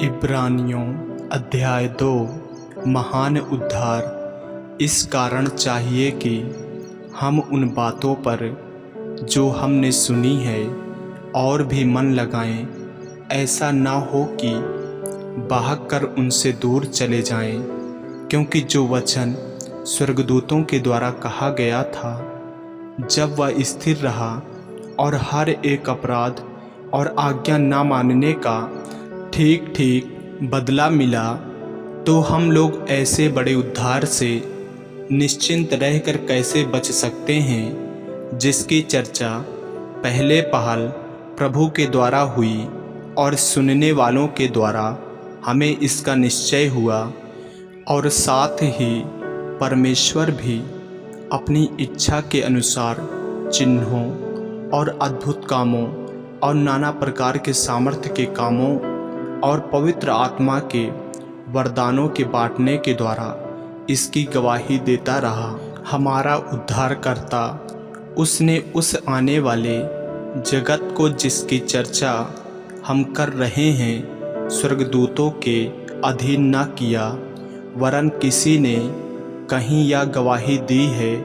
इब्रानियों अध्याय 2 महान उद्धार। इस कारण चाहिए कि हम उन बातों पर जो हमने सुनी है और भी मन लगाएं, ऐसा ना हो कि भागकर उनसे दूर चले जाएं, क्योंकि जो वचन स्वर्गदूतों के द्वारा कहा गया था, जब वह स्थिर रहा और हर एक अपराध और आज्ञा ना मानने का ठीक ठीक बदला मिला, तो हम लोग ऐसे बड़े उद्धार से निश्चिंत रहकर कैसे बच सकते हैं, जिसकी चर्चा पहले पहल प्रभु के द्वारा हुई और सुनने वालों के द्वारा हमें इसका निश्चय हुआ। और साथ ही परमेश्वर भी अपनी इच्छा के अनुसार चिन्हों और अद्भुत कामों और नाना प्रकार के सामर्थ्य के कामों और पवित्र आत्मा के वरदानों के बांटने के द्वारा इसकी गवाही देता रहा। हमारा उद्धारकर्ता, उसने उस आने वाले जगत को जिसकी चर्चा हम कर रहे हैं, स्वर्गदूतों के अधीन न किया, वरन किसी ने कहीं यह गवाही दी है,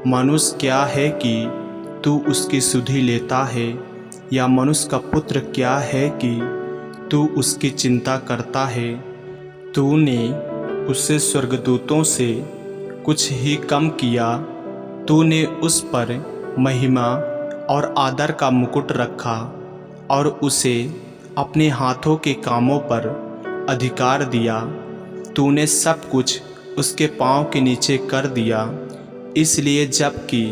मनुष्य क्या है कि तू उसकी सुधि लेता है, या मनुष्य का पुत्र क्या है कि तू उसकी चिंता करता है। तूने उसे स्वर्गदूतों से कुछ ही कम किया, तूने उस पर महिमा और आदर का मुकुट रखा और उसे अपने हाथों के कामों पर अधिकार दिया। तूने सब कुछ उसके पांव के नीचे कर दिया, इसलिए जबकि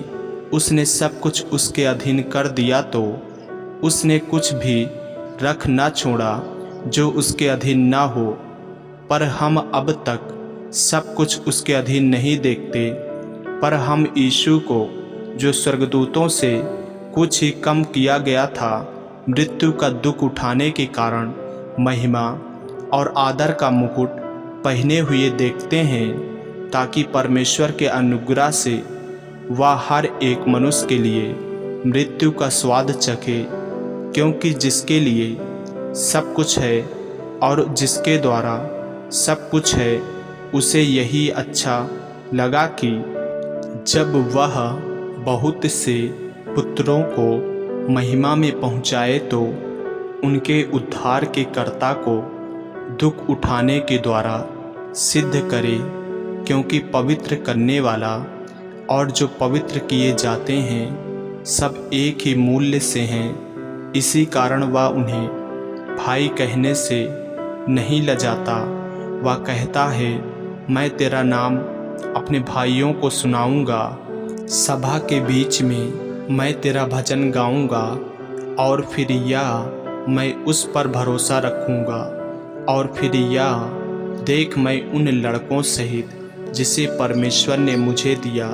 उसने सब कुछ उसके अधीन कर दिया, तो उसने कुछ भी रख न छोड़ा जो उसके अधीन ना हो। पर हम अब तक सब कुछ उसके अधीन नहीं देखते, पर हम यीशु को, जो स्वर्गदूतों से कुछ ही कम किया गया था, मृत्यु का दुख उठाने के कारण महिमा और आदर का मुकुट पहने हुए देखते हैं, ताकि परमेश्वर के अनुग्रह से वह हर एक मनुष्य के लिए मृत्यु का स्वाद चखे। क्योंकि जिसके लिए सब कुछ है और जिसके द्वारा सब कुछ है, उसे यही अच्छा लगा कि जब वह बहुत से पुत्रों को महिमा में पहुँचाए, तो उनके उद्धार के कर्ता को दुख उठाने के द्वारा सिद्ध करे। क्योंकि पवित्र करने वाला और जो पवित्र किए जाते हैं, सब एक ही मूल्य से हैं। इसी कारण वह उन्हें भाई कहने से नहीं लजाता। वह कहता है, मैं तेरा नाम अपने भाइयों को सुनाऊंगा, सभा के बीच में मैं तेरा भजन गाऊंगा। और फिर यह मैं उस पर भरोसा रखूंगा। और फिर यह देख, मैं उन लड़कों सहित जिसे परमेश्वर ने मुझे दिया,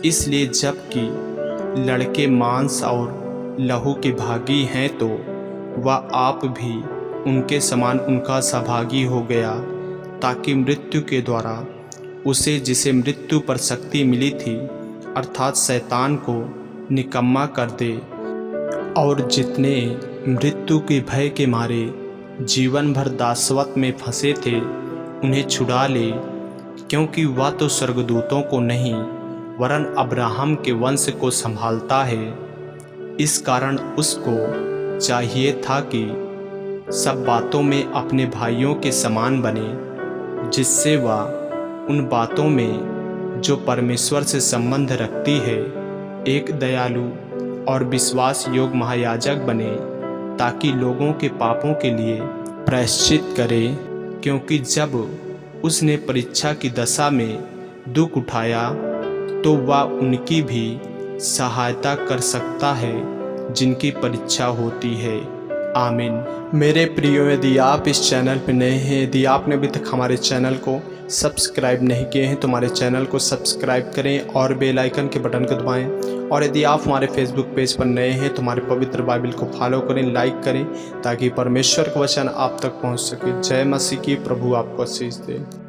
इसलिए जबकि लड़के मांस और लहू के भागी हैं, तो वह आप भी उनके समान उनका सहभागी हो गया, ताकि मृत्यु के द्वारा उसे, जिसे मृत्यु पर शक्ति मिली थी, अर्थात शैतान को निकम्मा कर दे। और जितने मृत्यु के भय के मारे जीवन भर दासवत में फंसे थे, उन्हें छुड़ा ले। क्योंकि वह तो स्वर्गदूतों को नहीं, वरन अब्राहम के वंश को संभालता है। इस कारण उसको चाहिए था कि सब बातों में अपने भाइयों के समान बने, जिससे वह उन बातों में जो परमेश्वर से संबंध रखती है, एक दयालु और विश्वास योग्य महायाजक बने, ताकि लोगों के पापों के लिए प्रायश्चित करे। क्योंकि जब उसने परीक्षा की दशा में दुख उठाया, तो वह उनकी भी सहायता कर सकता है जिनकी परीक्षा होती है। आमीन। मेरे प्रियो, यदि आप इस चैनल पर नए हैं, यदि आपने अभी तक हमारे चैनल को सब्सक्राइब नहीं किए हैं, तो हमारे चैनल को सब्सक्राइब करें और बेल आइकन के बटन को दबाएं। और यदि आप हमारे फेसबुक पेज पर नए हैं, तो हमारे पवित्र बाइबल को फॉलो करें, लाइक करें, ताकि परमेश्वर का वचन आप तक पहुंच सके। जय मसीह की। प्रभु आपको आशीष दे।